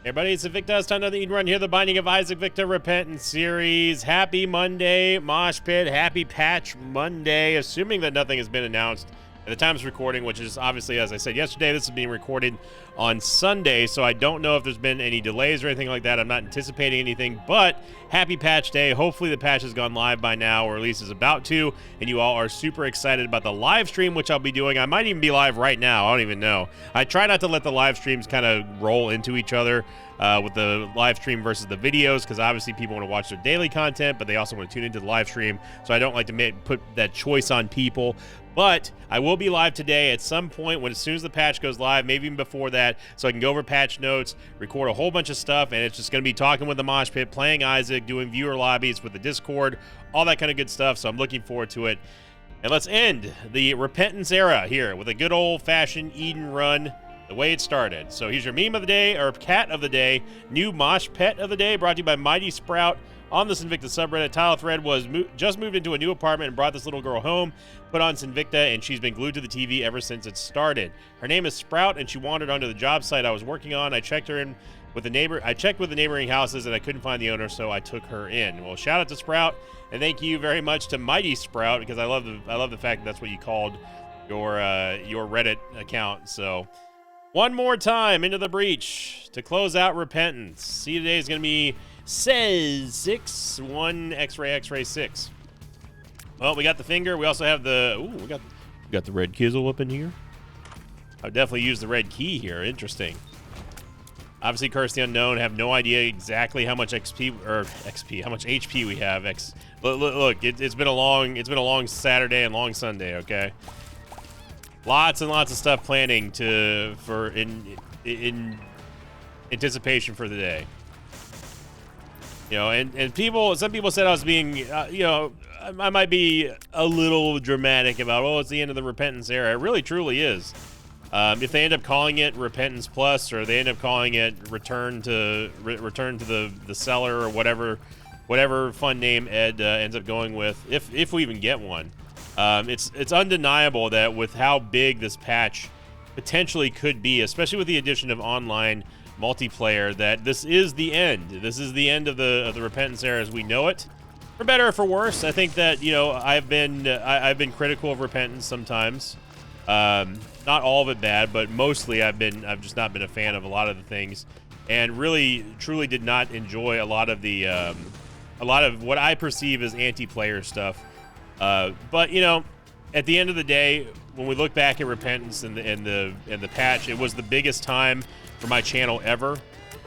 Hey everybody, it's Invicta. It's time to Eden Run here, the Binding of Isaac Victor Repentance series. Happy Monday, Mosh Pit. Happy Patch Monday, assuming that nothing has been announced at the time of recording, which is obviously, as I said yesterday, this is being recorded on Sunday, so I don't know if there's been any delays or anything like that. I'm not anticipating anything, but happy patch day. Hopefully the patch has gone live by now, or at least is about to, and you all are super excited about the live stream, which I'll be doing. I might even be live right now. I don't even know. I try not to let the live streams kind of roll into each other with the live stream versus the videos, because obviously people want to watch their daily content, but they also want to tune into the live stream, so I don't like to put that choice on people. But I will be live today at some point as soon as the patch goes live, maybe even before that, so I can go over patch notes, record a whole bunch of stuff, and it's just going to be talking with the Mosh Pit, playing Isaac, doing viewer lobbies with the Discord, all that kind of good stuff, so I'm looking forward to it. And let's end the Repentance era here with a good old-fashioned Eden Run, the way it started. So here's your meme of the day, or cat of the day, new Mosh Pet of the day, brought to you by Mighty Sprout. On the Sinvicta subreddit, Tile Thread was just moved into a new apartment and brought this little girl home, put on Sinvicta, and she's been glued to the TV ever since it started. Her name is Sprout, and she wandered onto the job site I was working on. I checked with the neighboring houses, and I couldn't find the owner, so I took her in. Well, shout out to Sprout, and thank you very much to Mighty Sprout, because I love the fact that that's what you called your Reddit account. So one more time into the breach to close out Repentance. See, today is going to be Says 6 1 X-ray 6. Well, we got the finger. We also have the we got the red kizzle up in here. I would definitely use the red key here. Interesting. Obviously, Curse the Unknown. Have no idea exactly how much how much HP we have. Look, it's been a long Saturday and long Sunday. Okay, lots and lots of stuff planning in anticipation for the day. You know, and some people said I was being, I might be a little dramatic about, it's the end of the Repentance era. It really, truly is. If they end up calling it Repentance Plus, or they end up calling it Return to the Cellar, or whatever fun name Ed ends up going with, if we even get one, it's undeniable that with how big this patch potentially could be, especially with the addition of online multiplayer, that this is the end. This is the end of the Repentance era as we know it, for better or for worse. I think that I've been critical of Repentance sometimes, not all of it bad, but mostly I've just not been a fan of a lot of the things, and really truly did not enjoy a lot of what I perceive as anti-player stuff. But at the end of the day, when we look back at Repentance and the patch, it was the biggest time for my channel ever.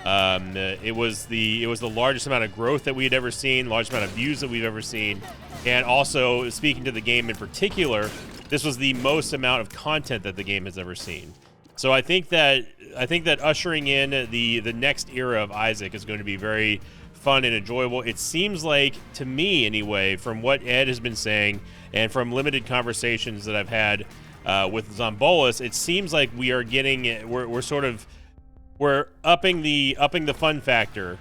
It was the largest amount of growth that we had ever seen, largest amount of views that we've ever seen, and also, speaking to the game in particular, this was the most amount of content that the game has ever seen. So I think that ushering in the next era of Isaac is going to be very fun and enjoyable. It seems like, to me anyway, from what Ed has been saying and from limited conversations that I've had with Zombolis, it seems like we are getting, we're upping the fun factor,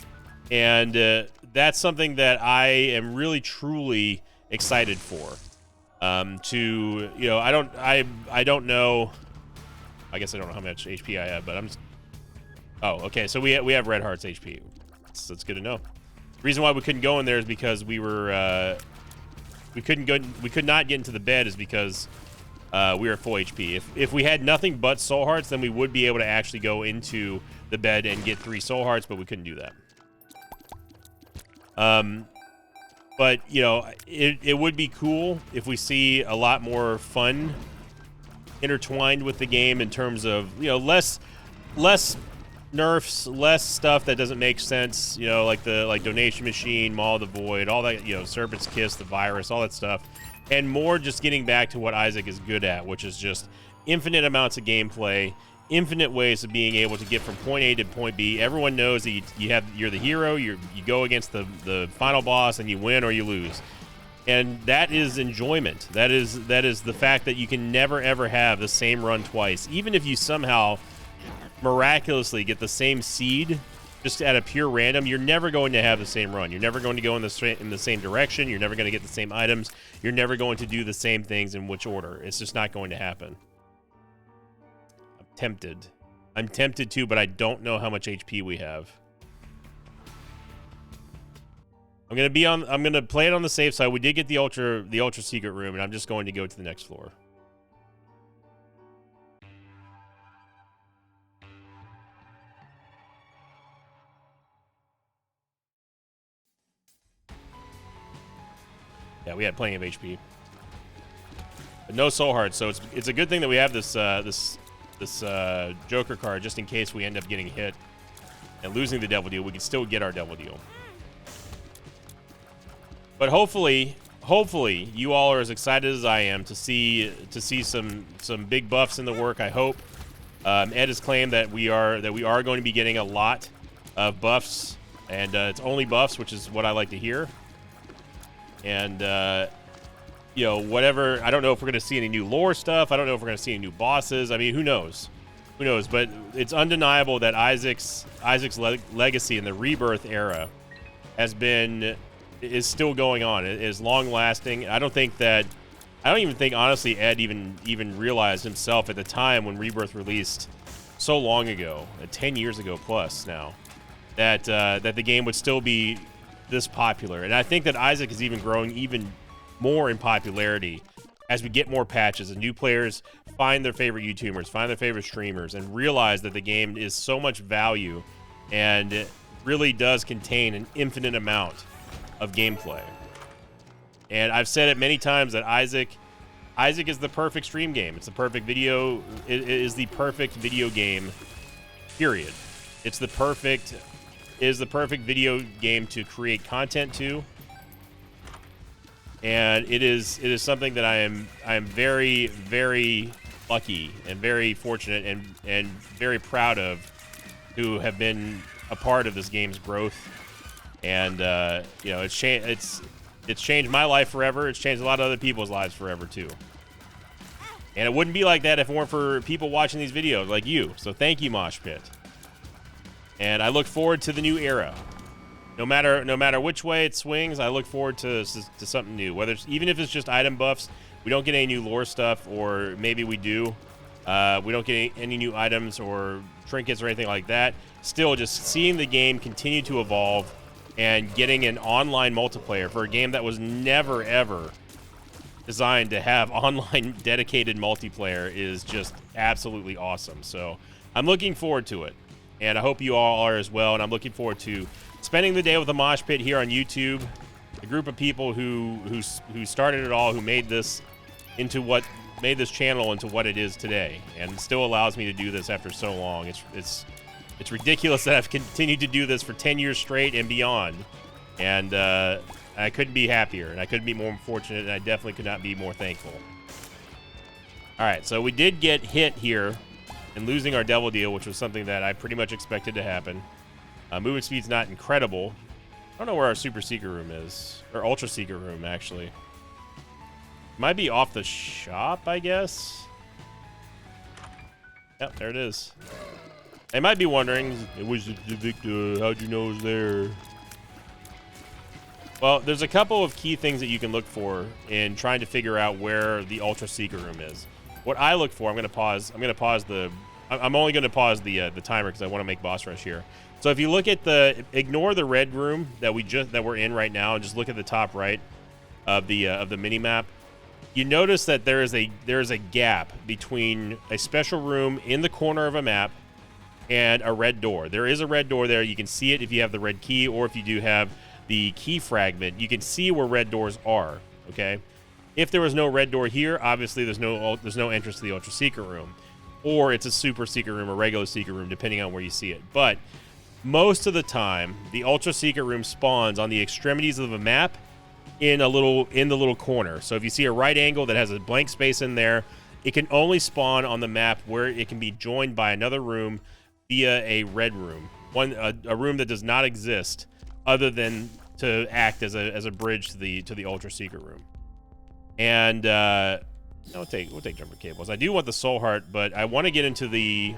and that's something that I am really truly excited for. I don't know. I guess I don't know how much HP I have, but I'm just, okay. So we have Red Heart's HP. That's good to know. The reason why we couldn't go in there is because we could not get into the bed is because we were full HP. If we had nothing but soul hearts, then we would be able to actually go into the bed and get 3 soul hearts, but we couldn't do that. But it would be cool if we see a lot more fun intertwined with the game, in terms of less nerfs, less stuff that doesn't make sense, like Donation Machine, Maw of the Void, all that, Serpent's Kiss, the virus, all that stuff, and more just getting back to what Isaac is good at, which is just infinite amounts of gameplay, infinite ways of being able to get from point A to point B. Everyone knows that you're the hero, you go against the final boss, and you win or you lose. And that is enjoyment. That is the fact that you can never ever have the same run twice. Even if you somehow miraculously get the same seed just at a pure random, you're never going to have the same run. You're never going to go in the same direction. You're never going to get the same items. You're never going to do the same things in which order. It's just not going to happen. I'm tempted. I'm tempted to, but I don't know how much HP we have. I'm gonna play it on the safe side. We did get the ultra secret room, and I'm just going to go to the next floor. Yeah, we had plenty of HP, but no soul hearts. So it's a good thing that we have this Joker card, just in case we end up getting hit and losing the Devil Deal. We can still get our Devil Deal. But hopefully you all are as excited as I am to see some big buffs in the work. I hope. Ed has claimed that we are going to be getting a lot of buffs, and it's only buffs, which is what I like to hear. And you know, whatever. I don't know if we're going to see any new lore stuff. I don't know if we're going to see any new bosses. I mean, who knows? Who knows? But it's undeniable that Isaac's legacy in the Rebirth era is still going on. It is long lasting. I don't even think honestly Ed even realized himself at the time when Rebirth released so long ago, 10 years ago plus now, that the game would still be this popular. And I think that Isaac is even growing even more in popularity as we get more patches and new players find their favorite YouTubers, find their favorite streamers, and realize that the game is so much value and it really does contain an infinite amount of gameplay. And I've said it many times that Isaac is the perfect stream game. It's the perfect video. It is the perfect video game, period. It is the perfect video game to create content to. And it is something that I am very, very lucky and very fortunate and very proud of to have been a part of this game's growth. And you know, it's changed my life forever. It's changed a lot of other people's lives forever too. And it wouldn't be like that if it weren't for people watching these videos like you. So thank you, Mosh Pit. And I look forward to the new era. No matter which way it swings, I look forward to something new. Even if it's just item buffs, we don't get any new lore stuff, or maybe we do. We don't get any new items or trinkets or anything like that. Still, just seeing the game continue to evolve and getting an online multiplayer for a game that was never, ever designed to have online dedicated multiplayer is just absolutely awesome. So I'm looking forward to it, and I hope you all are as well. And I'm looking forward to spending the day with the Mosh Pit here on YouTube, a group of people who started it all, who made this channel into what it is today, and still allows me to do this after so long. It's ridiculous that I've continued to do this for 10 years straight and beyond, and I couldn't be happier, and I couldn't be more fortunate, and I definitely could not be more thankful. All right, so we did get hit here and losing our Devil Deal, which was something that I pretty much expected to happen. Movement speed's not incredible. I don't know where our Super Secret Room is, or Ultra Secret Room, actually. Might be off the shop, I guess. Yep, there it is. They might be wondering, it was Victor, how'd you know it was there? Well, there's a couple of key things that you can look for in trying to figure out where the Ultra Secret Room is. What I look for, I'm only going to pause the timer because I want to make boss rush here. So if you look at ignore the red room that we're in right now, and just look at the top right of the mini map. You notice that there is a gap between a special room in the corner of a map and a red door. There is a red door there. You can see it if you have the red key, or if you do have the key fragment, you can see where red doors are. Okay. If there was no red door here, obviously there's no entrance to the Ultra Secret Room, or it's a Super Secret Room or regular Secret Room, depending on where you see it. But most of the time, the Ultra Secret Room spawns on the extremities of a map in the little corner. So if you see a right angle that has a blank space in there, it can only spawn on the map where it can be joined by another room via a red room, a room that does not exist other than to act as a bridge to the Ultra Secret Room. And we'll take jumper cables. I do want the soul heart, but I want to get into the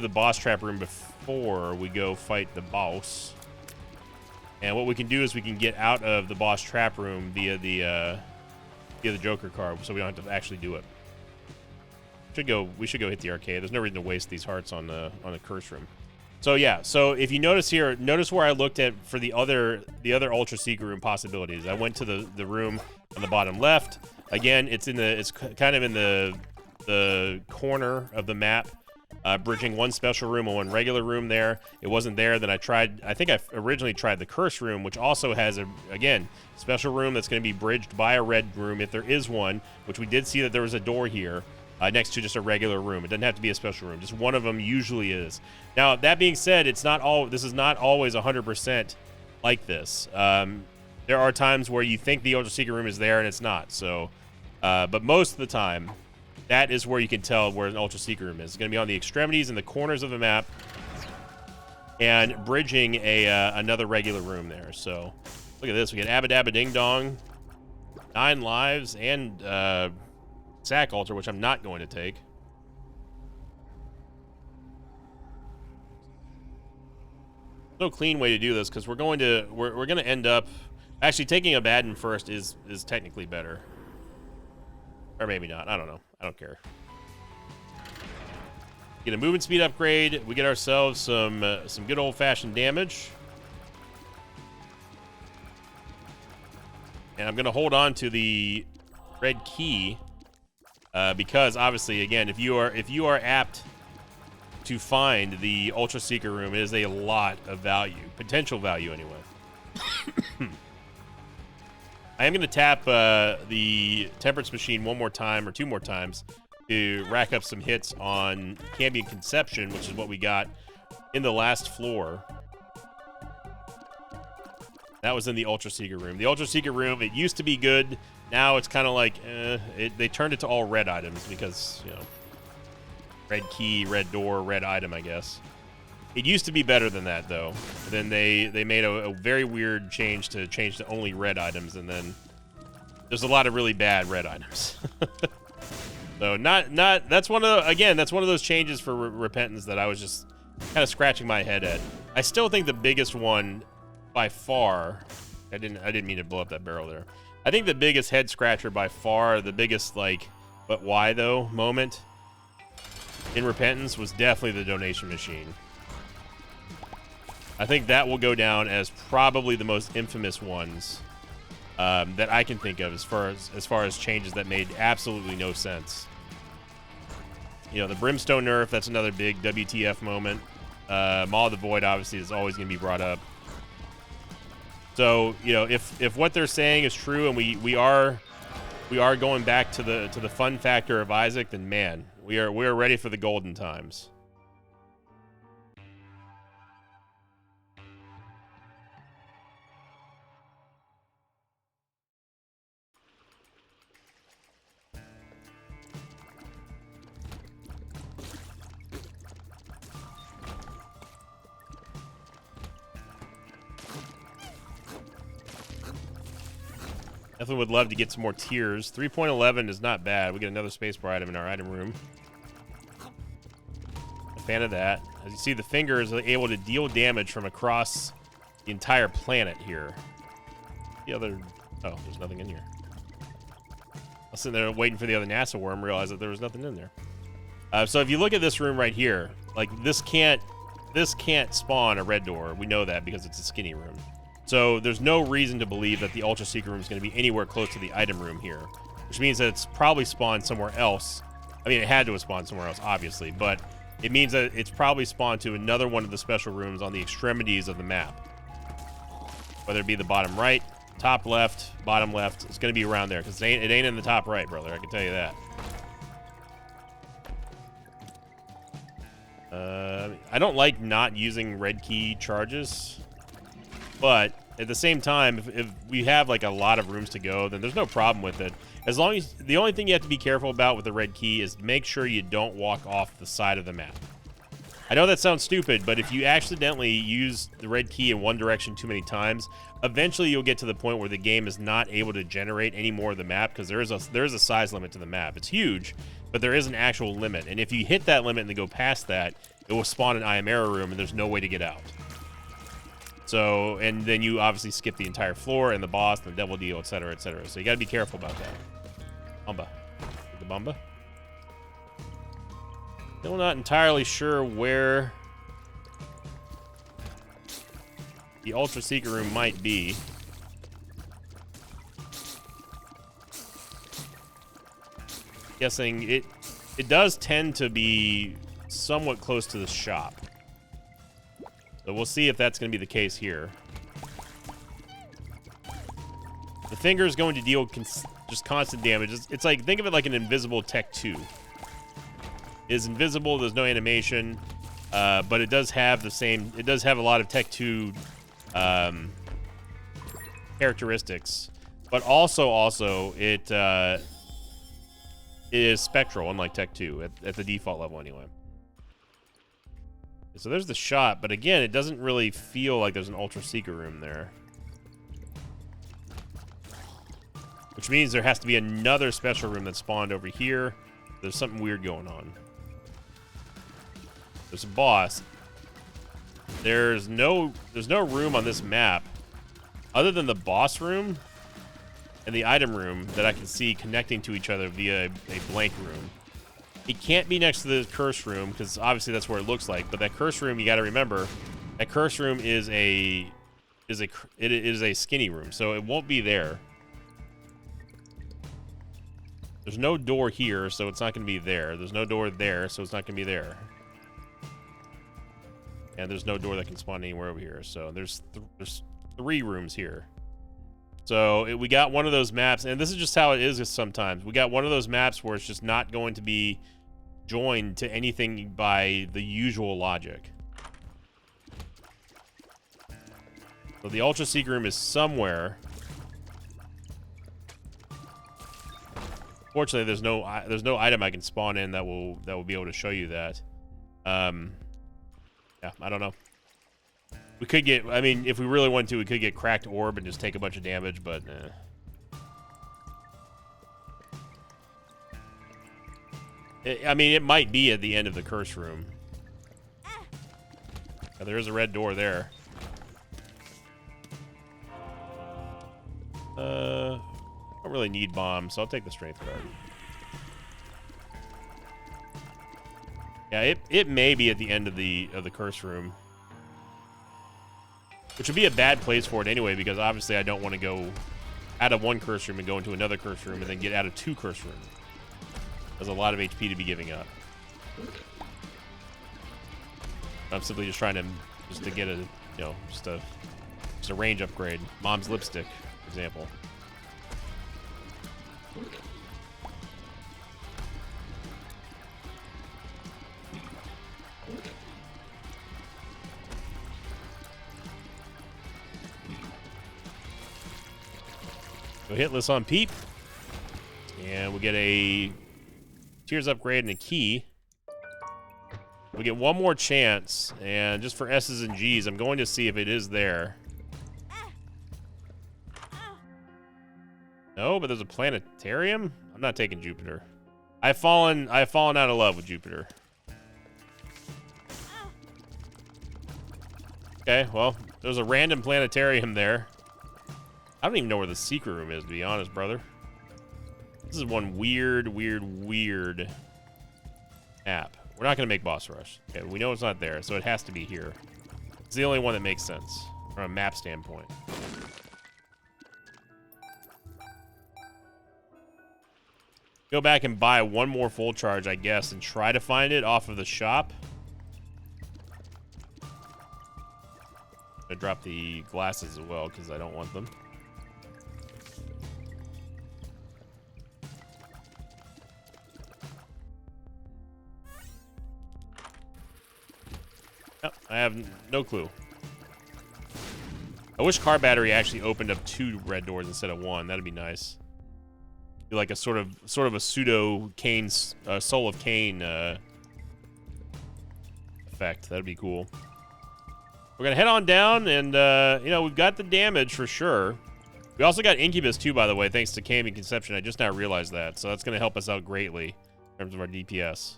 boss trap room before we go fight the boss. And what we can do is we can get out of the boss trap room via the Joker card, so we don't have to actually do it. We should go hit the arcade. There's no reason to waste these hearts on the curse room. So yeah, so if you notice here, notice where I looked at for the other ultra secret room possibilities. I went to the room on the bottom left. Again, it's kind of in the corner of the map, bridging one special room and one regular room there. It wasn't there. Then I think I originally tried the curse room, which also has again special room that's going to be bridged by a red room if there is one, which we did see that there was a door here. Next to just a regular room. It doesn't have to be a special room. Just one of them usually is. Now, that being said, this is not always 100% like this. There are times where you think the ultra secret room is there and it's not. So, but most of the time, that is where you can tell where an ultra secret room is. It's going to be on the extremities and the corners of the map, and bridging another regular room there. So, look at this. We get Abba Dabba Ding Dong, 9 lives, and Sack Altar, which I'm not going to take. No clean way to do this because we're going to end up actually taking Abaddon first is technically better, or maybe not. I don't know. I don't care. Get a movement speed upgrade. We get ourselves some good old-fashioned damage, and I'm gonna hold on to the red key. Because obviously, again, if you are apt to find the ultra secret room, it is a lot of value, potential value anyway. I am going to tap the Temperance Machine one more time or 2 more times to rack up some hits on Cambion Conception, which is what we got in the last floor. That was in the ultra secret room. The ultra secret room, it used to be good. Now it's kind of like, they turned it to all red items because, you know, red key, red door, red item, I guess. It used to be better than that, though. Then they made a very weird change to only red items, and then there's a lot of really bad red items. So that's one of those changes for Repentance that I was just kind of scratching my head at. I still think the biggest one by far, I didn't mean to blow up that barrel there. I think the biggest head scratcher by far, the biggest like, but why though moment in Repentance was definitely the donation machine. I think that will go down as probably the most infamous ones that I can think of as far as changes that made absolutely no sense. You know, the Brimstone nerf, that's another big WTF moment. Maw of the Void obviously is always going to be brought up. So, you know, if what they're saying is true and we are going back to the fun factor of Isaac, then man, we are ready for the golden times. Definitely would love to get some more tiers. 3.11 is not bad. We get another spacebar item in our item room. A fan of that. As you see, the finger is able to deal damage from across the entire planet here. The other... Oh, there's nothing in here. I was sitting there waiting for the other NASA worm, realized that there was nothing in there. So if you look at this room right here, like this can't spawn a red door. We know that because it's a skinny room. So there's no reason to believe that the ultra secret room is going to be anywhere close to the item room here, which means that it's probably spawned somewhere else. I mean, it had to have spawned somewhere else, obviously, but it means that it's probably spawned to another one of the special rooms on the extremities of the map. Whether it be the bottom right, top left, bottom left, it's going to be around there because it ain't in the top right, brother. I can tell you that. I don't like not using red key charges, but at the same time, if we have like a lot of rooms to go, then there's no problem with it. As long as the only thing you have to be careful about with the red key is make sure you don't walk off the side of the map. I know that sounds stupid, but if you accidentally use the red key in one direction too many times, eventually you'll get to the point where the game is not able to generate any more of the map because there is a size limit to the map. It's huge, but there is an actual limit. And if you hit that limit and then go past that, it will spawn an Ayamera room and there's no way to get out. So, and then you obviously skip the entire floor and the boss, the devil deal, etc., etc. So you got to be careful about that. Bamba. The Bamba. Still not entirely sure where the Ultra Secret Room might be. Guessing it does tend to be somewhat close to the shop. So we'll see if that's going to be the case here. The finger is going to deal just constant damage. It's like, think of it like an invisible Tech 2. It is invisible, there's no animation, but it does have the same, it does have a lot of Tech 2 characteristics. But also it is spectral, unlike Tech 2, at the default level anyway. So there's the shop, but again, it doesn't really feel like there's an Ultra Secret Room there. Which means there has to be another special room that spawned over here. There's something weird going on. There's a boss. There's no room on this map other than the boss room and the item room that I can see connecting to each other via a blank room. It can't be next to the curse room because obviously that's where it looks like. But that curse room, you got to remember, that curse room is a skinny room, so it won't be there. There's no door here, so it's not going to be there. There's no door there, so it's not going to be there. And there's no door that can spawn anywhere over here. So there's 3 rooms here. So we got one of those maps, and this is just how it is sometimes. We got one of those maps where it's just not going to be joined to anything by the usual logic. So the Ultra Secret Room is somewhere. Fortunately, there's no item I can spawn in that will be able to show you that. Yeah, I don't know. We could get, I mean, if we really wanted to, we could get Cracked Orb and just take a bunch of damage, but I mean, it might be at the end of the curse room. Yeah, there is a red door there. I don't really need bombs, so I'll take the strength card. Yeah, it may be at the end of the curse room, which would be a bad place for it anyway, because obviously I don't want to go out of one curse room and go into another curse room and then get out of 2 curse rooms. There's a lot of HP to be giving up. I'm simply just trying to get a, you know, just a range upgrade. Mom's lipstick, for example. Go hitless on Peep. And we get a Tears upgrade and a key. We get one more chance, and just for S's and G's, I'm going to see if it is there. No, but there's a planetarium? I'm not taking Jupiter. I've fallen out of love with Jupiter. Okay, well, there's a random planetarium there. I don't even know where the secret room is, to be honest, brother. This is one weird app. We're not going to make boss rush. Okay, we know it's not there, so it has to be here. It's the only one that makes sense from a map standpoint. Go back and buy one more full charge, I guess, and try to find it off of the shop. I'm gonna drop the glasses as well, because I don't want them. Oh, I have no clue. I wish Car Battery actually opened up 2 red doors instead of 1. That'd be nice. Be like a sort of a pseudo Cain, Soul of Cain effect. That'd be cool. We're gonna head on down, and you know, we've got the damage for sure. We also got Incubus too, by the way, thanks to Cam and Conception. I just now realized that, so that's gonna help us out greatly in terms of our DPS.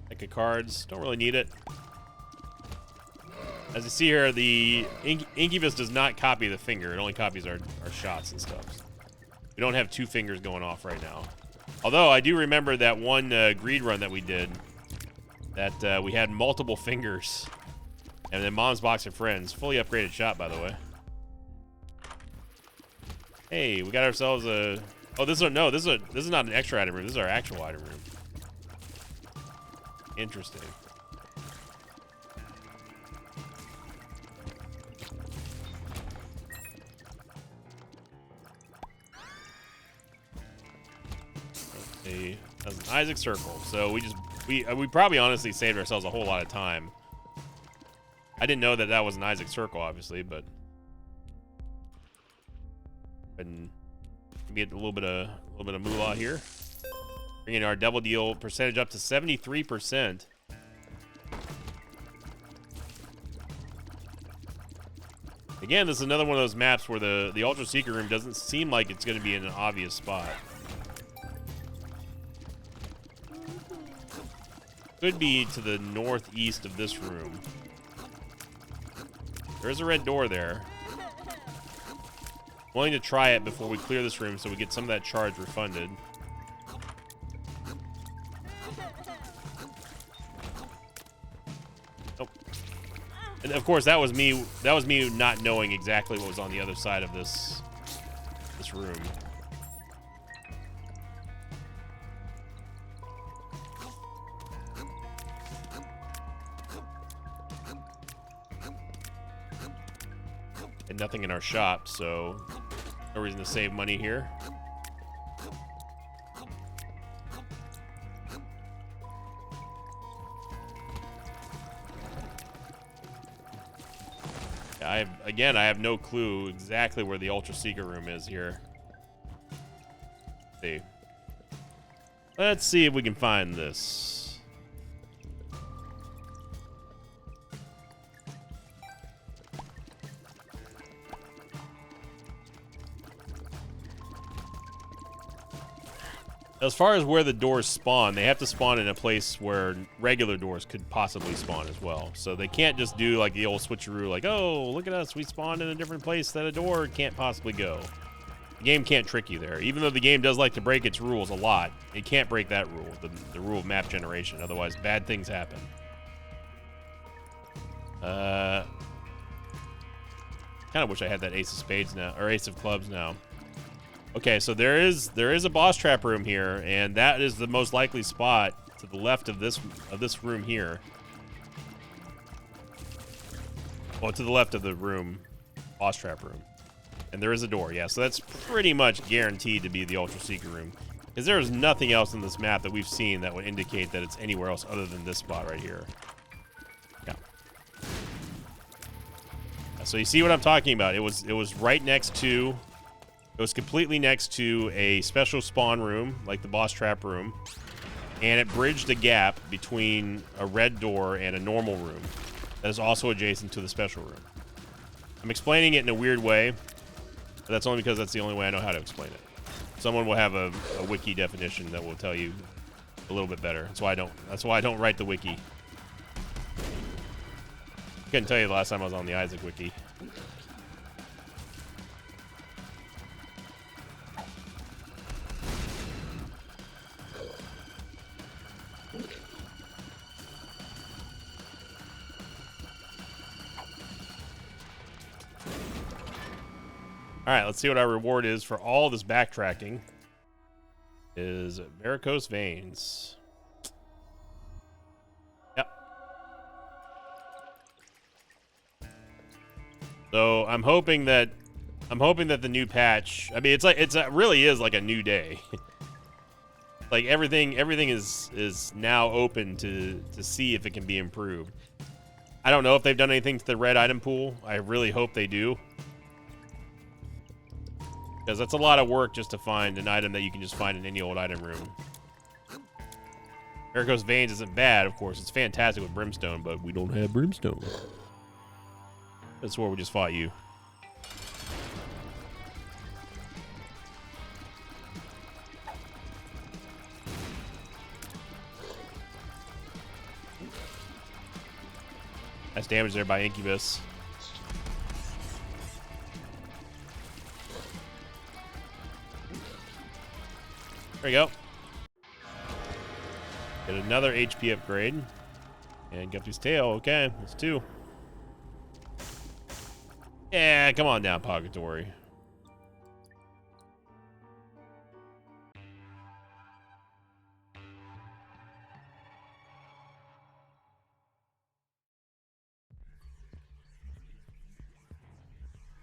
Deck of cards. Don't really need it. As you see here, the Incubus does not copy the finger. It only copies our shots and stuff. We don't have 2 fingers going off right now. Although, I do remember that one greed run that we did. That we had multiple fingers. And then Mom's Box of Friends. Fully upgraded shot, by the way. Hey, we got ourselves a... Oh, this is not an extra item room. This is our actual item room. Interesting. That's an Isaac Circle. So we probably honestly saved ourselves a whole lot of time. I didn't know that that was an Isaac Circle, obviously, but and get a little bit of moolah here, bringing our double deal percentage up to 73%. Again, this is another one of those maps where the Ultra Secret Room doesn't seem like it's going to be in an obvious spot. Could be to the northeast of this room. There's a red door there. Willing to try it before we clear this room so we get some of that charge refunded. Oh. And of course that was me not knowing exactly what was on the other side of this room. And nothing in our shop, so no reason to save money here. I have no clue exactly where the Ultra Secret Room is here. Let's see if we can find this. As far as where the doors spawn, they have to spawn in a place where regular doors could possibly spawn as well. So they can't just do like the old switcheroo, like, oh, look at us, we spawned in a different place that a door can't possibly go. The game can't trick you there. Even though the game does like to break its rules a lot, it can't break that rule, the rule of map generation. Otherwise, bad things happen. Kind of wish I had that Ace of Spades now, or Ace of Clubs now. Okay, so there is a boss trap room here, and that is the most likely spot to the left of this room here. Well, to the left of the room, boss trap room, and there is a door. Yeah, so that's pretty much guaranteed to be the Ultra Secret Room, because there is nothing else in this map that we've seen that would indicate that it's anywhere else other than this spot right here. Yeah. So you see what I'm talking about? It was right next to. It was completely next to a special spawn room, like the boss trap room, and it bridged a gap between a red door and a normal room that is also adjacent to the special room. I'm explaining it in a weird way, but that's only because that's the only way I know how to explain it. Someone will have a wiki definition that will tell you a little bit better. That's why I don't write the wiki. I couldn't tell you the last time I was on the Isaac wiki. All right, let's see what our reward is for all this backtracking. Is varicose veins. Yep. So I'm hoping that the new patch. I mean, it really is like a new day. Like everything is now open to see if it can be improved. I don't know if they've done anything to the red item pool. I really hope they do. Because that's a lot of work just to find an item that you can just find in any old item room. Varicose Veins isn't bad, of course. It's fantastic with Brimstone, but we don't have Brimstone. That's where we just fought you. That's damage there by Incubus. There we go. Get another HP upgrade. And Guppy's tail. Okay, that's 2. Yeah, come on down, Purgatory.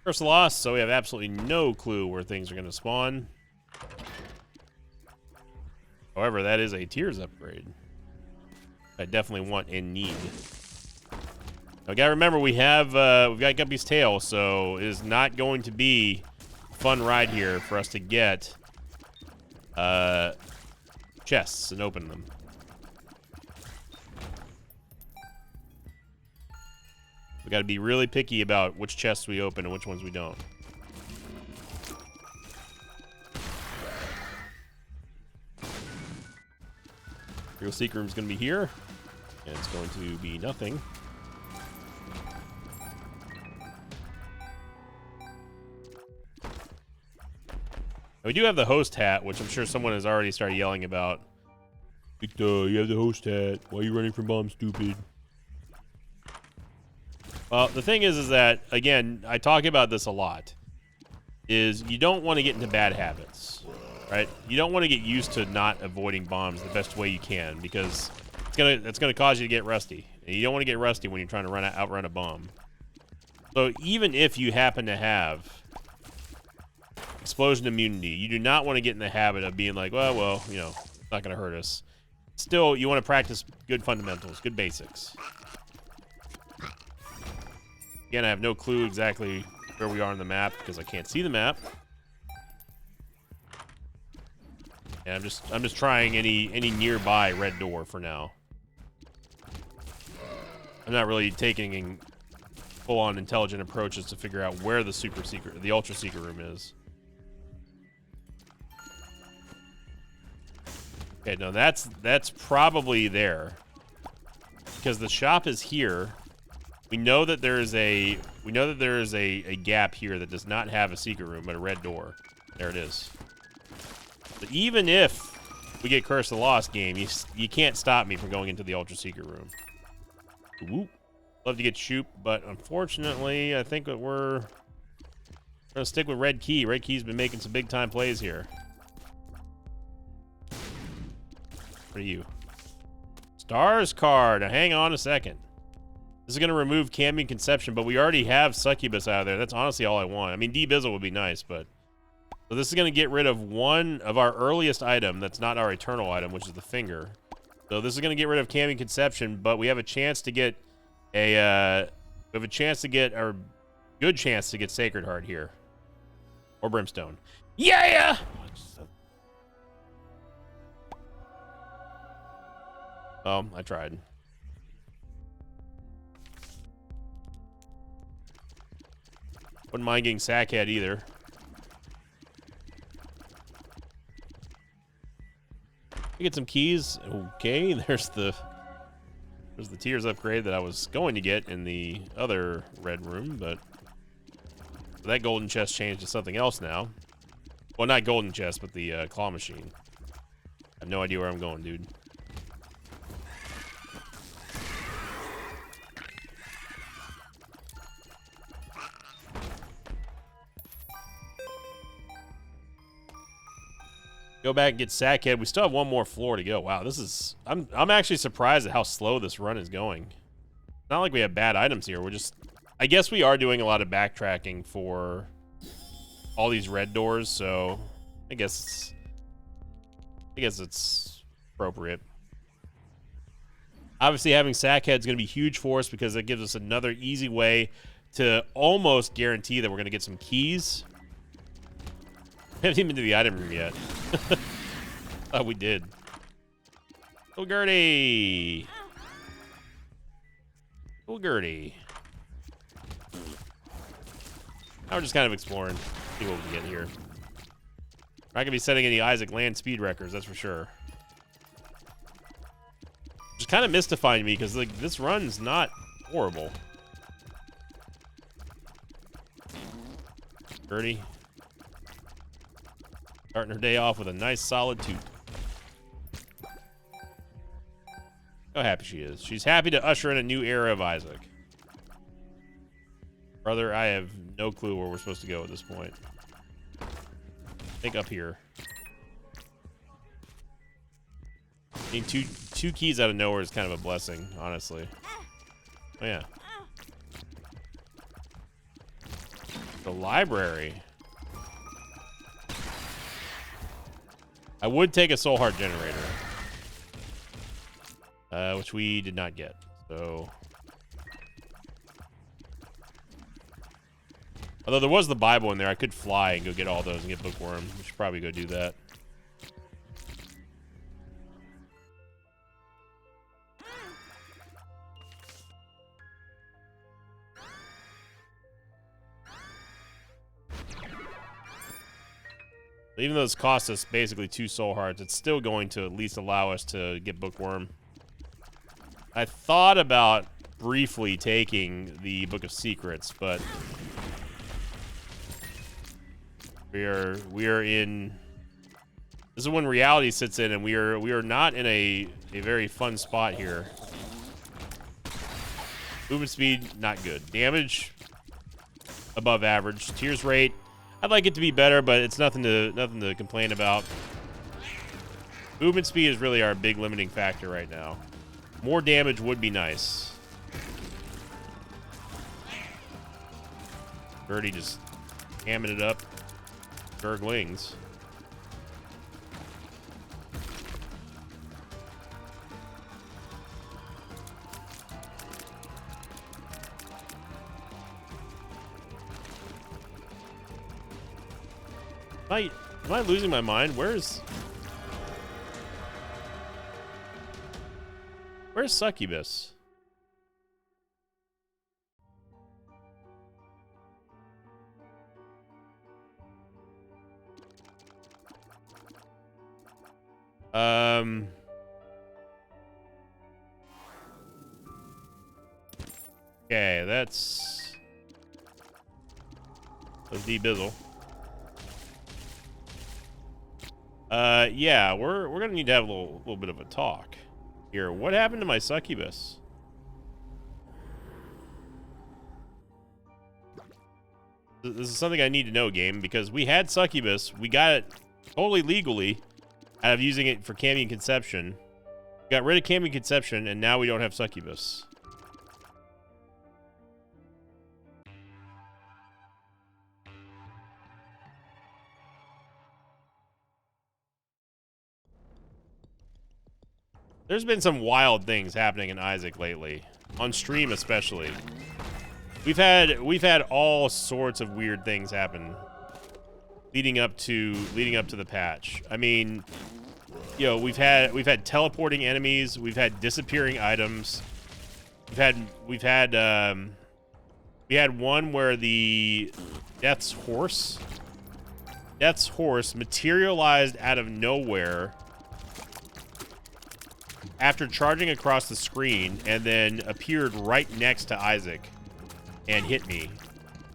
First loss, so we have absolutely no clue where things are going to spawn. However, that is a Tears upgrade. I definitely want and need. Now, gotta remember we've got Guppy's tail, so it is not going to be a fun ride here for us to get chests and open them. We got to be really picky about which chests we open and which ones we don't. Real secret room is going to be here, and it's going to be nothing. We do have the host hat, which I'm sure someone has already started yelling about. Victor, you have the host hat. Why are you running from bomb, stupid? Well, the thing is that, again, I talk about this a lot, is you don't want to get into bad habits, right? You don't want to get used to not avoiding bombs the best way you can, because it's gonna cause you to get rusty. And you don't want to get rusty when you're trying to outrun a bomb. So even if you happen to have explosion immunity, you do not want to get in the habit of being like, well, you know, it's not going to hurt us. Still, you want to practice good fundamentals, good basics. Again, I have no clue exactly where we are on the map because I can't see the map. And I'm just trying any nearby red door for now. I'm not really taking full-on intelligent approaches to figure out where the ultra secret room is. Okay, no, that's probably there. Because the shop is here. We know that there is a gap here that does not have a secret room, but a red door. There it is. But even if we get Curse of the Lost game, you can't stop me from going into the ultra secret room. Whoop. Love to get Shoop, but unfortunately, I think that we're gonna stick with Red Key. Red Key's been making some big time plays here. What are you? Stars card. Now, hang on a second. This is going to remove Cambion Conception, but we already have Succubus out of there. That's honestly all I want. I mean, D-Bizzle would be nice, but... So this is going to get rid of one of our earliest item that's not our Eternal item, which is the Finger. So this is going to get rid of Cambion Conception, but we have a chance to get a... we have a chance to get... Or good chance to get Sacred Heart here. Or Brimstone. Yeah! Oh, I tried. Wouldn't mind getting Sackhead either. Get some keys. Okay, there's the Tears upgrade that I was going to get in the other red room, but that golden chest changed to something else now. Well, not golden chest, but the claw machine. I have no idea where I'm going, dude. Go back and get Sackhead. We still have one more floor to go. Wow, this is... I'm actually surprised at how slow this run is going. Not like we have bad items here. We're just... I guess we are doing a lot of backtracking for all these red doors, so I guess it's appropriate. Obviously, having Sackhead is going to be huge for us because it gives us another easy way to almost guarantee that we're going to get some keys. I haven't even been to the item room yet. Oh, we did. Oh, Gertie. Oh, Gertie. Now we're just kind of exploring. See what we can get here. We're not going to be setting any Isaac land speed records, that's for sure. Which is kind of mystifying me because like this run's not horrible. Birdie. Starting her day off with a nice solid 2. How happy she is. She's happy to usher in a new era of Isaac. Brother, I have no clue where we're supposed to go at this point. I think up here. I mean, two keys out of nowhere is kind of a blessing, honestly. Oh, yeah. The library. I would take a soul heart generator. Which we did not get. So... Although there was the Bible in there, I could fly and go get all those and get Bookworm. We should probably go do that. Even though this cost us basically 2 soul hearts, it's still going to at least allow us to get Bookworm. I thought about briefly taking the Book of Secrets, but we are in. This is when reality sits in, and we are not in a very fun spot here. Movement speed, not good. Damage, above average. Tears rate, I'd like it to be better, but it's nothing to complain about. Movement speed is really our big limiting factor right now. More damage would be nice. Birdie just hamming it up. Gurglings. Am I losing my mind? Where's Succubus? Okay, that's D-Bizzle. Yeah, we're gonna need to have a little bit of a talk here. What happened to my Succubus? This is something I need to know, game, because we had Succubus. We got it totally legally out of using it for Cambion Conception. Got rid of Cambion Conception, and now we don't have Succubus. There's been some wild things happening in Isaac lately, on stream especially. We've had all sorts of weird things happen leading up to the patch. I mean, you know, we've had teleporting enemies, we've had disappearing items. We had one where the Death's Horse materialized out of nowhere after charging across the screen and then appeared right next to Isaac and hit me,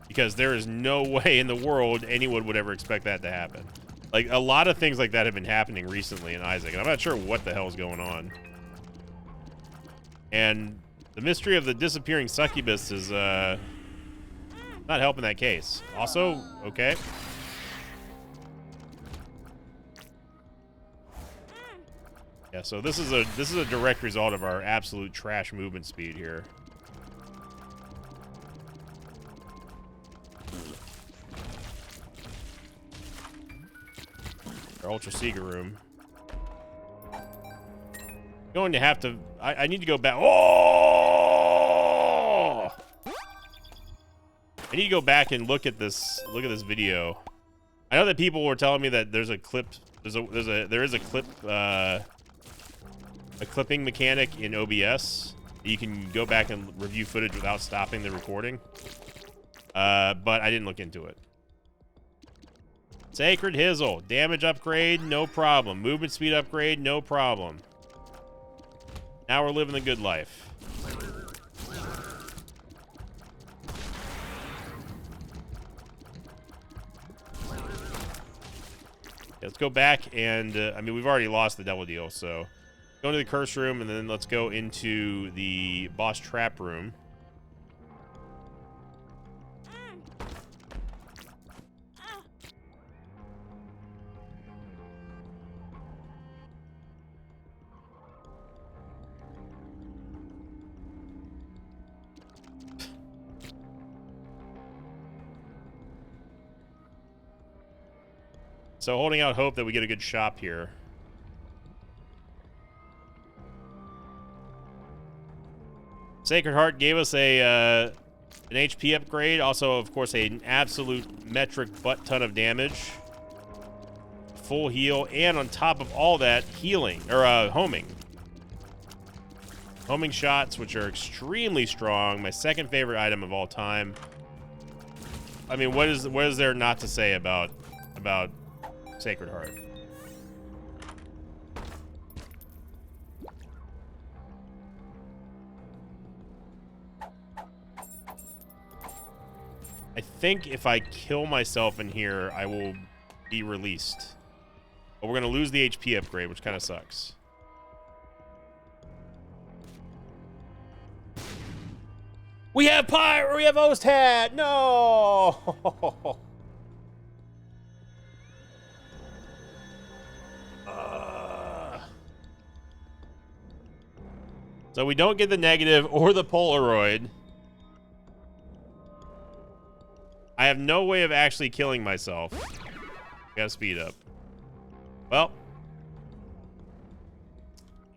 because there is no way in the world anyone would ever expect that to happen. Like, a lot of things like that have been happening recently in Isaac, and I'm not sure what the hell is going on. And the mystery of the disappearing Succubus is not helping that case. Also, okay. Yeah, so this is a direct result of our absolute trash movement speed here. Our Ultra Sega room. Going to have to. I need to go back. Oh! I need to go back and look at this. Look at this video. I know that people were telling me that there's a clip. There is a clip. A clipping mechanic in OBS. You can go back and review footage without stopping the recording. But I didn't look into it. Sacred Hizzle. Damage upgrade, no problem. Movement speed upgrade, no problem. Now we're living the good life. Let's go back and, I mean, we've already lost the devil deal, so go into the curse room, and then let's go into the boss trap room. So holding out hope that we get a good shop here. Sacred Heart gave us an HP upgrade. Also, of course, an absolute metric butt ton of damage. Full heal, and on top of all that, healing, or homing. Homing shots, which are extremely strong. My second favorite item of all time. I mean, what is there not to say about Sacred Heart? I think if I kill myself in here, I will be released. But we're going to lose the HP upgrade, which kind of sucks. We have Pyre! We have Osthat! No! So we don't get the negative or the Polaroid. I have no way of actually killing myself. Gotta speed up. Well.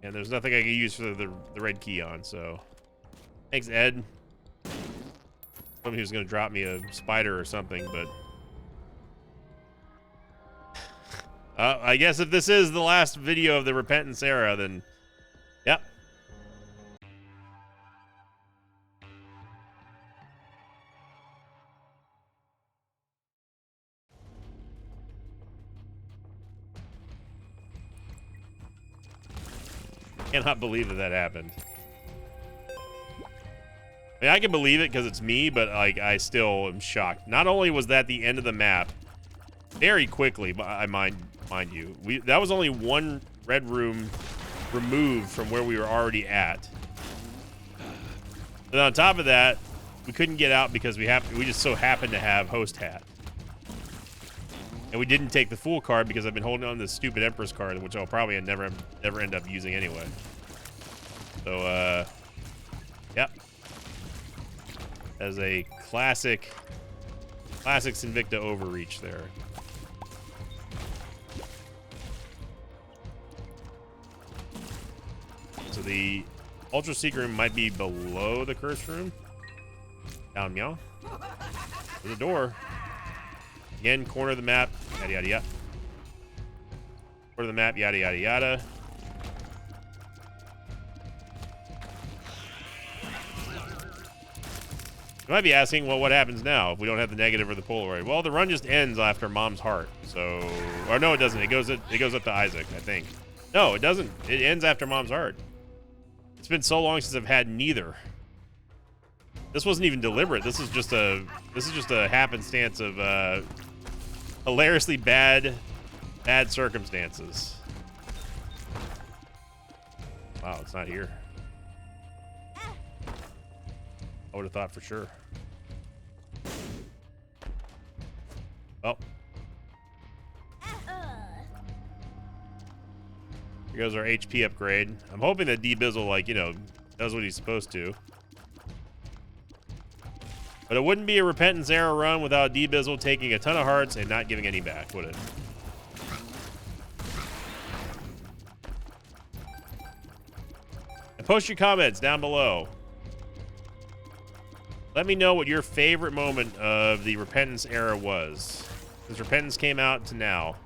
And there's nothing I can use for the red key on, so. Thanks, Ed. Somebody who's gonna drop me a spider or something, but. I guess if this is the last video of the Repentance era, then. Yep. Cannot believe that happened. I mean, I can believe it because it's me, but like I still am shocked. Not only was that the end of the map, very quickly, mind you, that was only one red room removed from where we were already at. And on top of that, we couldn't get out because we just so happened to have Osthat. And we didn't take the Fool card because I've been holding on to this stupid Empress card, which I'll probably never end up using anyway. So, yep. As a classic Sinvicta overreach there. So the Ultra Secret Room might be below the Curse Room. Down, meow. There's a door. Again, corner of the map, yada, yada, yada. Corner of the map, yada, yada, yada. You might be asking, well, what happens now if we don't have the negative or the Polaroid? Well, the run just ends after Mom's Heart. So, or no, it doesn't. It goes up to Isaac, I think. No, it doesn't. It ends after Mom's Heart. It's been so long since I've had neither. This wasn't even deliberate. This is just a happenstance of hilariously bad circumstances. Wow, it's not here. I would have thought for sure. Oh. Here goes our HP upgrade. I'm hoping that D-Bizzle, like, you know, does what he's supposed to. But it wouldn't be a Repentance era run without D-Bizzle taking a ton of hearts and not giving any back, would it? And post your comments down below. Let me know what your favorite moment of the Repentance era was. Since Repentance came out to now.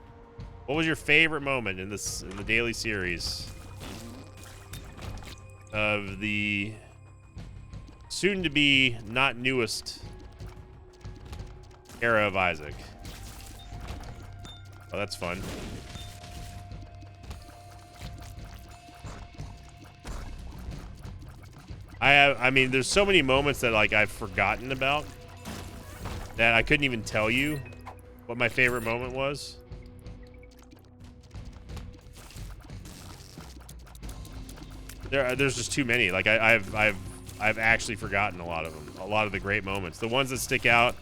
What was your favorite moment in the daily series of the soon-to-be not newest era of Isaac? Oh, that's fun. I mean, there's so many moments that like I've forgotten about that I couldn't even tell you what my favorite moment was. there's just too many. Like I've actually forgotten a lot of them. A lot of the great moments. The ones that stick out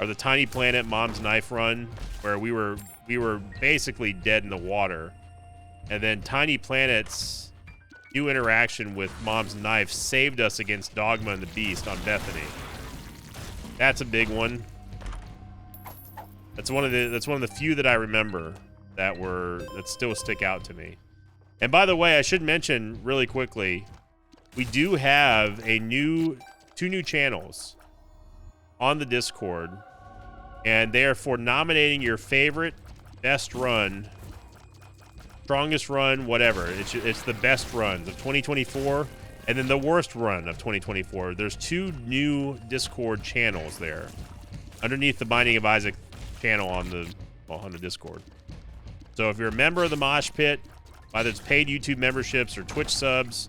are the Tiny Planet Mom's Knife run, where we were basically dead in the water, and then Tiny Planet's new interaction with Mom's Knife saved us against Dogma and the Beast on Bethany. That's a big one. That's one of the few that I remember that still stick out to me. And by the way, I should mention really quickly, we do have two new channels on the Discord, and they are for nominating your favorite best run, strongest run, whatever. It's the best runs of 2024 and then the worst run of 2024. There's two new Discord channels there underneath the Binding of Isaac channel on the Discord. So if you're a member of the Mosh Pit, whether it's paid YouTube memberships or Twitch subs,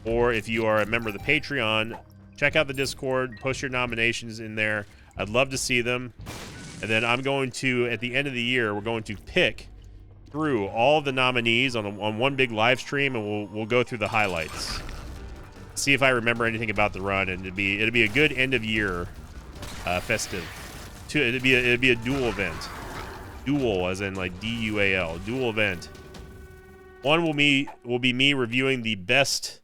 or if you are a member of the Patreon, check out the Discord, post your nominations in there. I'd love to see them. And then I'm going to, at the end of the year, we're going to pick through all the nominees on one big live stream, and we'll go through the highlights. See if I remember anything about the run, and it'd be a good end of year festive. It'd be a dual event. Dual as in like D-U-A-L. Dual event. One will be me reviewing the best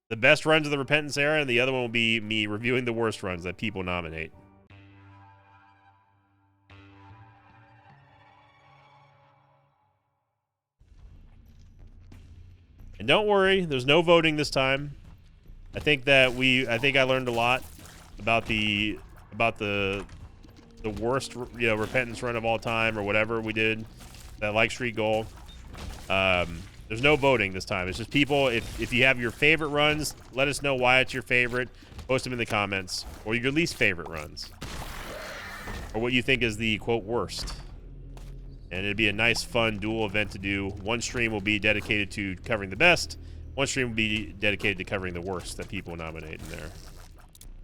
runs of the Repentance era, and the other one will be me reviewing the worst runs that people nominate. And don't worry, there's no voting this time. I think I learned a lot about the worst, Repentance run of all time, or whatever we did, that like streak goal. There's no voting this time. It's just people, if you have your favorite runs, let us know why it's your favorite. Post them in the comments. Or your least favorite runs. Or what you think is the, quote, worst. And it'd be a nice, fun dual event to do. One stream will be dedicated to covering the best. One stream will be dedicated to covering the worst that people nominate in there.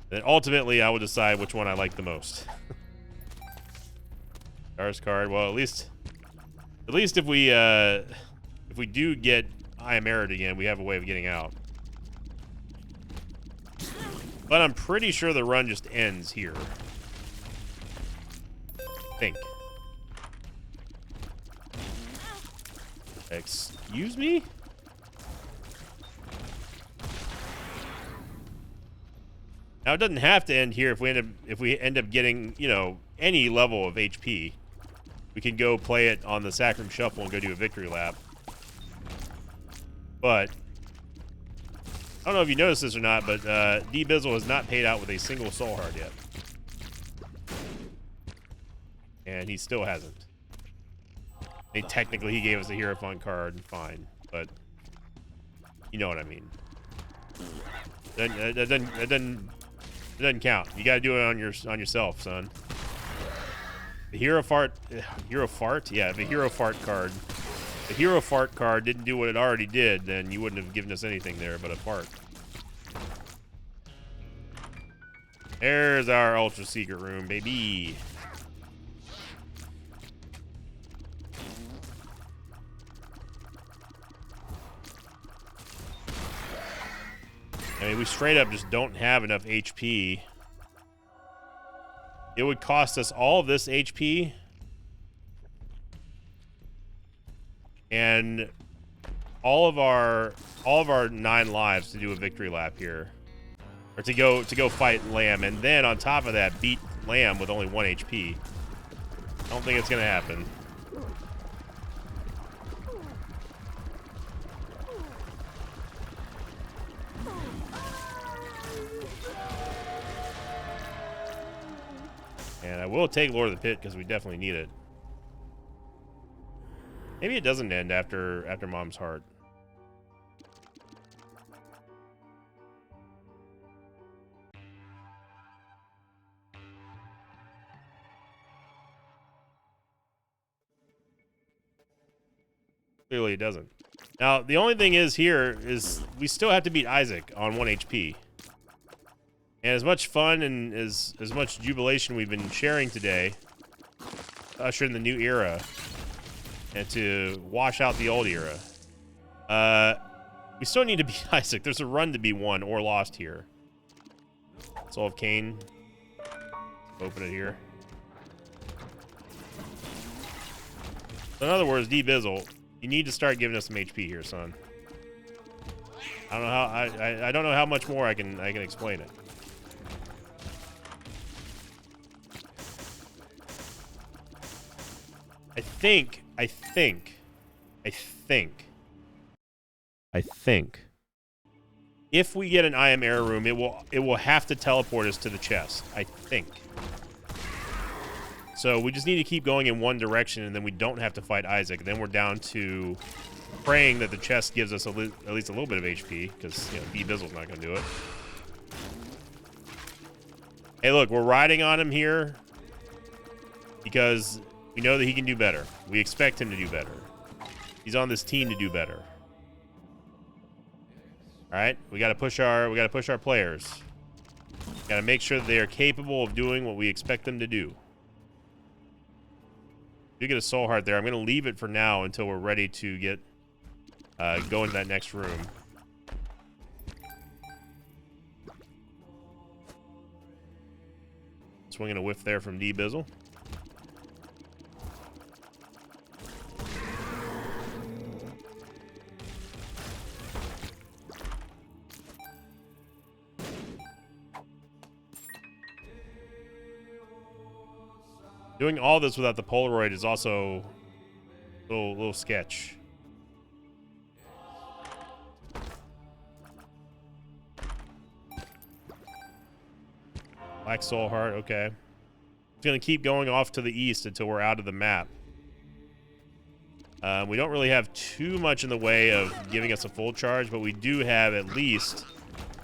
Then ultimately, I will decide which one I like the most. Stars card. Well, at least if we do get I Am Arid again, we have a way of getting out. But I'm pretty sure the run just ends here. I think. Excuse me? Now it doesn't have to end here if we end up getting, any level of HP. We can go play it on the Sacrum Shuffle and go do a victory lap. But I don't know if you noticed this or not, but D Bizzle has not paid out with a single soul heart yet. And he still hasn't. Technically, he gave us a Hierophant card, fine, but you know what I mean. That doesn't count. You got to do it on yourself, son. The Hero Fart? Yeah, the Hero Fart card. The Hero Fart card didn't do what it already did, then you wouldn't have given us anything there but a fart. There's our Ultra Secret Room, baby. I mean, we straight up just don't have enough HP. It would cost us all of this HP and all of our 9 lives to do a victory lap here, or to go fight Lamb, and then on top of that beat Lamb with only 1 HP. I don't think it's gonna happen. And I will take Lord of the Pit because we definitely need it. Maybe it doesn't end after Mom's Heart. Clearly it doesn't. Now, the only thing is here is we still have to beat Isaac on 1 HP. And as much fun and as much jubilation we've been sharing today, to usher in the new era and to wash out the old era, We still need to beat Isaac. There's a run to be won or lost here. Soul of Cain. Open it here. So in other words, D Bizzle, you need to start giving us some HP here, son. I don't know how I don't know how much more I can explain it. I think if we get an I Am Error Room, it will have to teleport us to the chest. I think. So we just need to keep going in one direction, and then we don't have to fight Isaac. Then we're down to praying that the chest gives us at least a little bit of HP, because D Bizzle's not going to do it. Hey, look, we're riding on him here because we know that he can do better. We expect him to do better. He's on this team to do better. All right, we got to push our players. Got to make sure that they are capable of doing what we expect them to do. You get a soul heart there. I'm going to leave it for now until we're ready to get go into that next room. Swinging a whiff there from D Bizzle. Doing all this without the Polaroid is also a little sketch. Black Soul Heart, okay. It's going to keep going off to the east until we're out of the map. We don't really have too much in the way of giving us a full charge, but we do have at least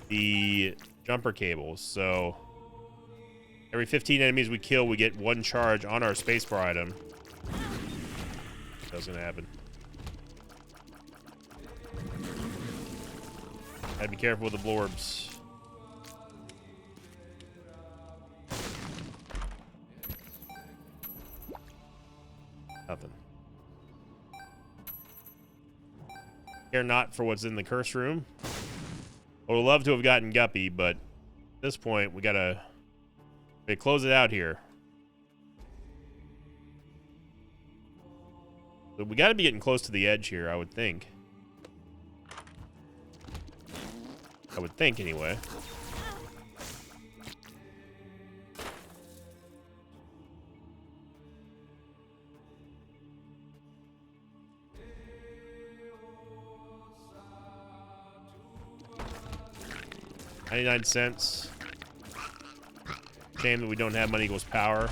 the jumper cables, so every 15 enemies we kill, we get one charge on our spacebar item. That's gonna happen. Gotta be careful with the blorbs. Nothing. Care not for what's in the curse room. I would love to have gotten Guppy, but at this point, we gotta close it out here. So we got to be getting close to the edge here, I would think. I would think, anyway. $0.99. Shame that we don't have money equals power.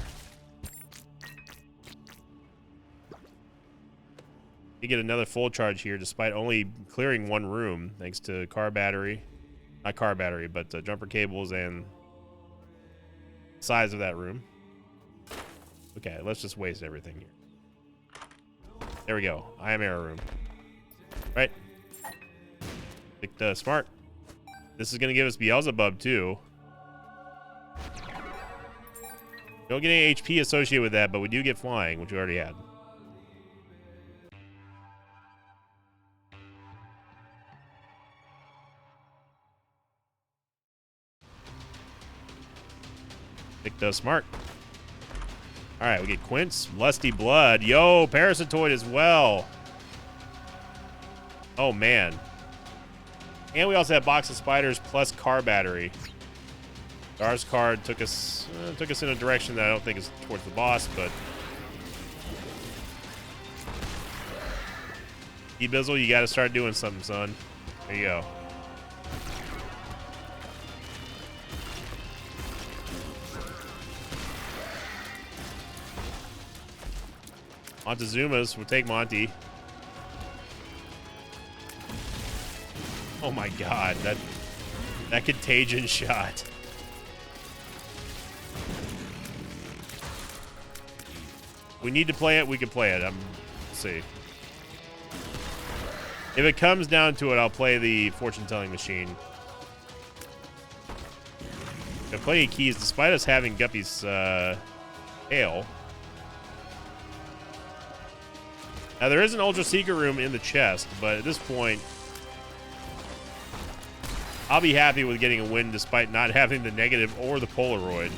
We get another full charge here despite only clearing one room thanks to car battery. Not car battery, but jumper cables and size of that room. Okay, let's just waste everything here. There we go. I Am Error Room. Right. Picked smart. This is going to give us Beelzebub too. Don't get any HP associated with that, but we do get flying, which we already had. Picked smart. Alright, we get Quince, Lusty Blood. Yo, Parasitoid as well. Oh, man. And we also have Box of Spiders plus car battery. Dar's card took us in a direction that I don't think is towards the boss, but D-Bizzle, you got to start doing something, son. There you go. Montezuma's, we'll take Monty. Oh my god, that contagion shot. We need to play it, we can play it. We'll see. If it comes down to it, I'll play the fortune-telling machine. Got plenty of keys, despite us having Guppy's tail. Now, there is an Ultra Secret Room in the chest, but at this point, I'll be happy with getting a win despite not having the negative or the Polaroid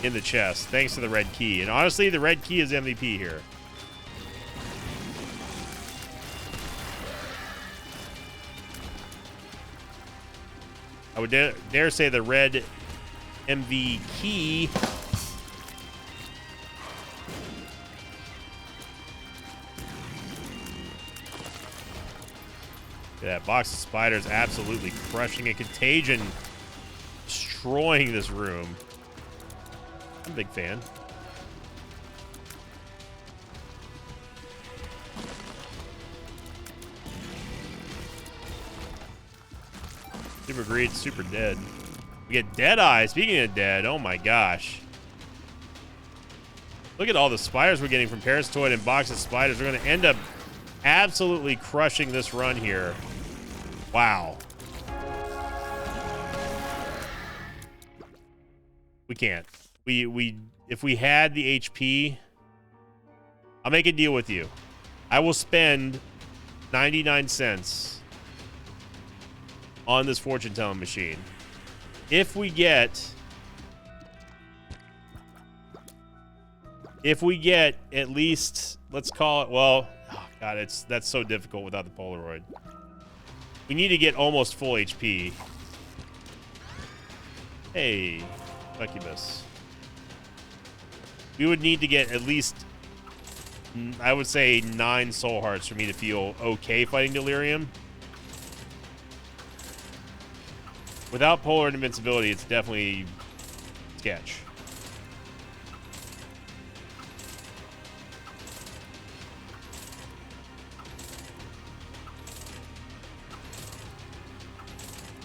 in the chest, thanks to the red key. And honestly, the red key is MVP here. I would dare say the red MV key that box of spiders absolutely crushing it. Contagion destroying this room. I'm a big fan. Super greed, super dead. We get Deadeye. Speaking of dead, oh my gosh. Look at all the spiders we're getting from Parasitoid and box of spiders. We're going to end up absolutely crushing this run here. Wow. We can't. If we had the HP, I'll make a deal with you. I will spend 99 cents on this fortune telling machine. If we get at least, let's call it, well, oh God, that's so difficult without the Polaroid. We need to get almost full HP. Hey, Succubus. We would need to get at least, I would say, 9 soul hearts for me to feel okay fighting Delirium. Without Polaroid invincibility, it's definitely sketch.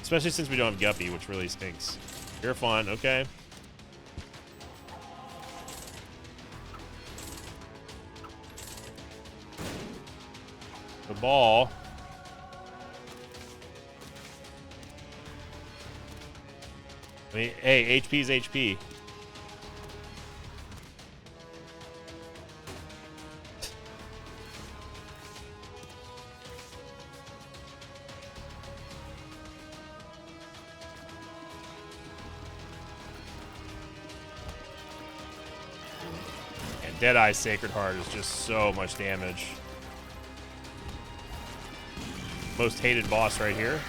Especially since we don't have Guppy, which really stinks. You're fun, okay. The ball. I mean, hey, HP is HP. And Deadeye's Sacred Heart is just so much damage. Most hated boss right here.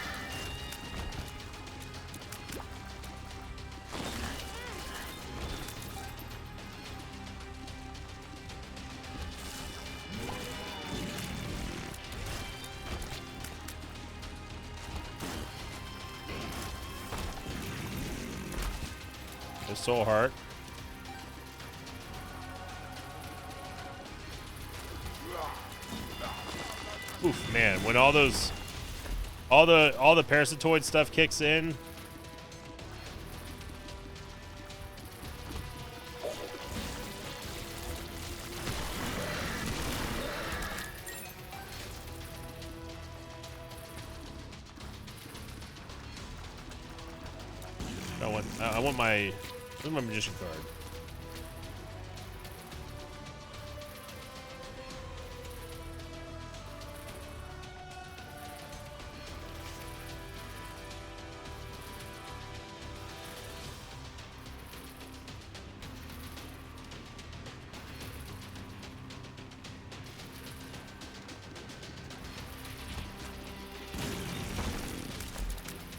The Soul Heart. Oof, man, when all the Parasitoid stuff kicks in. I want my, where's my magician card?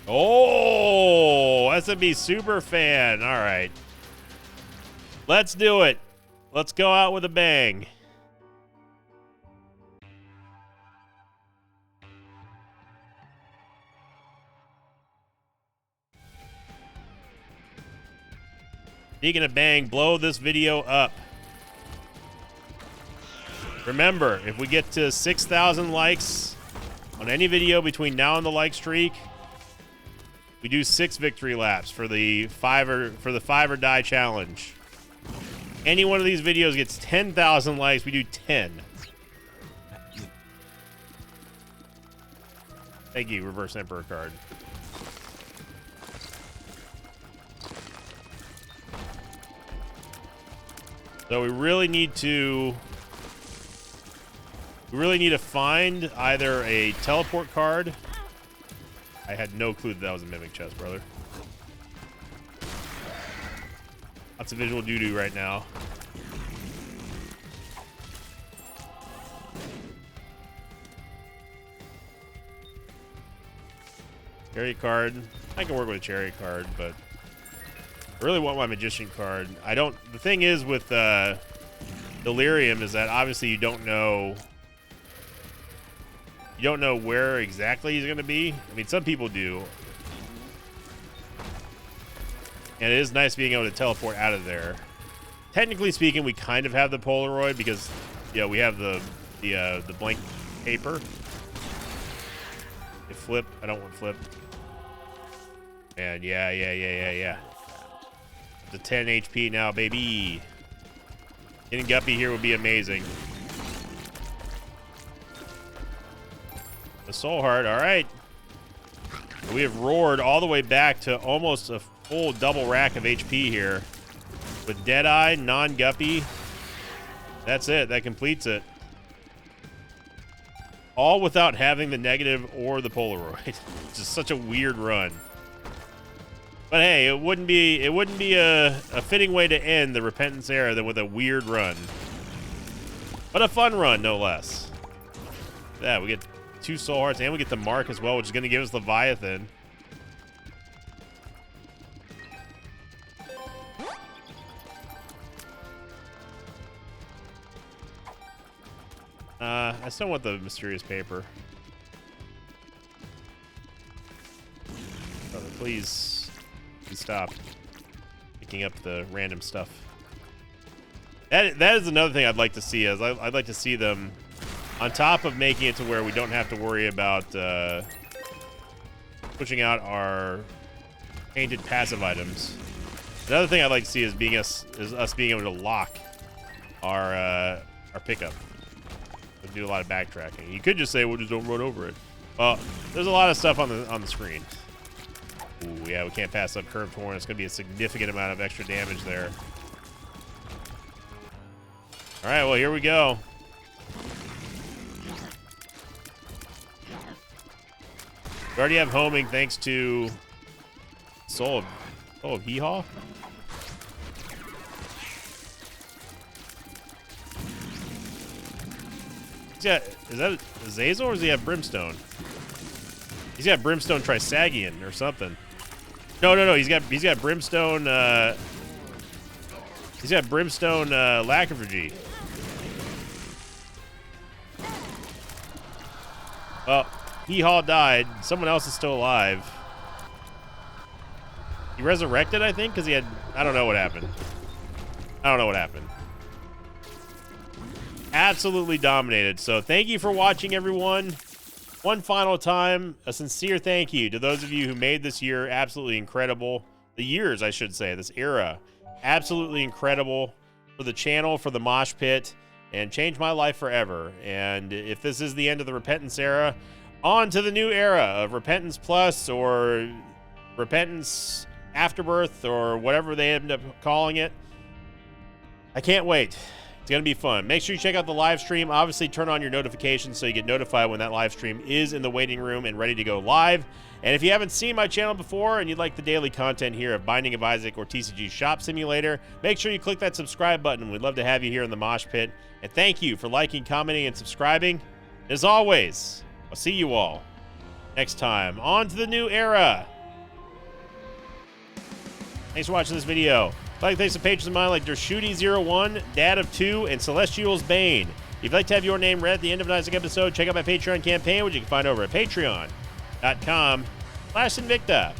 Oh, SMB super fan. All right. Let's do it. Let's go out with a bang. Speaking of bang, blow this video up. Remember, if we get to 6,000 likes on any video between now and the like streak, we do 6 victory laps for the 5 or die challenge. Any one of these videos gets 10,000 likes, we do 10. Thank you, Reverse Emperor card. So we really need to find either a teleport card I had no clue that was a Mimic chest, brother. Lots of visual doo-doo right now. Chariot card. I can work with a chariot card, but I really want my magician card. I don't. The thing is with Delirium is that obviously you don't know where exactly he's going to be. I mean, some people do. And it is nice being able to teleport out of there. Technically speaking, we kind of have the Polaroid because, yeah, we have the blank paper. It flip. I don't want flip. And yeah. The 10 HP now, baby. Getting Guppy here would be amazing. The Soul Heart, all right. We have roared all the way back to almost a full double rack of HP here. With Deadeye, non-Guppy. That's it. That completes it. All without having the negative or the Polaroid. It's just such a weird run. But hey, it wouldn't be a fitting way to end the Repentance era than with a weird run. But a fun run, no less. Yeah, we get 2 Soul Hearts, and we get the Mark as well, which is going to give us Leviathan. I still want the Mysterious Paper. Oh, please stop picking up the random stuff. That is another thing I'd like to see. I'd like to see them, on top of making it to where we don't have to worry about pushing out our painted passive items. Another thing I'd like to see is us being able to lock our pickup. We'll do a lot of backtracking. You could just say, "Well, just don't run over it." Well, there's a lot of stuff on the screen. Ooh, yeah, we can't pass up Curved Horn. It's going to be a significant amount of extra damage there. All right, well, here we go. We already have homing thanks to Soul of Hee-Haw. Is that Azazel or does he have Brimstone? He's got Brimstone Trisagion or something. No. He's got Brimstone. He's got Brimstone Lacryphagy. Well, Hee-Haw died. Someone else is still alive. He resurrected, I think, because he had. I don't know what happened. Absolutely dominated. So thank you for watching, everyone. One final time, a sincere thank you to those of you who made this year absolutely incredible. The years, I should say, this era, absolutely incredible for the channel, for the Mosh Pit, and changed my life forever. And if this is the end of the Repentance era, on to the new era of Repentance Plus or Repentance Afterbirth or whatever they end up calling it. I can't wait. It's going to be fun. Make sure you check out the live stream. Obviously, turn on your notifications so you get notified when that live stream is in the waiting room and ready to go live. And if you haven't seen my channel before and you'd like the daily content here of Binding of Isaac or TCG Shop Simulator, make sure you click that subscribe button. We'd love to have you here in the Mosh Pit. And thank you for liking, commenting, and subscribing. As always, I'll see you all next time. On to the new era. Thanks for watching this video. Thanks to patrons of mine like Dershuti01, Dad of 2, and Celestial's Bane. If you'd like to have your name read at the end of an Isaac episode, check out my Patreon campaign, which you can find over at patreon.com/Invicta.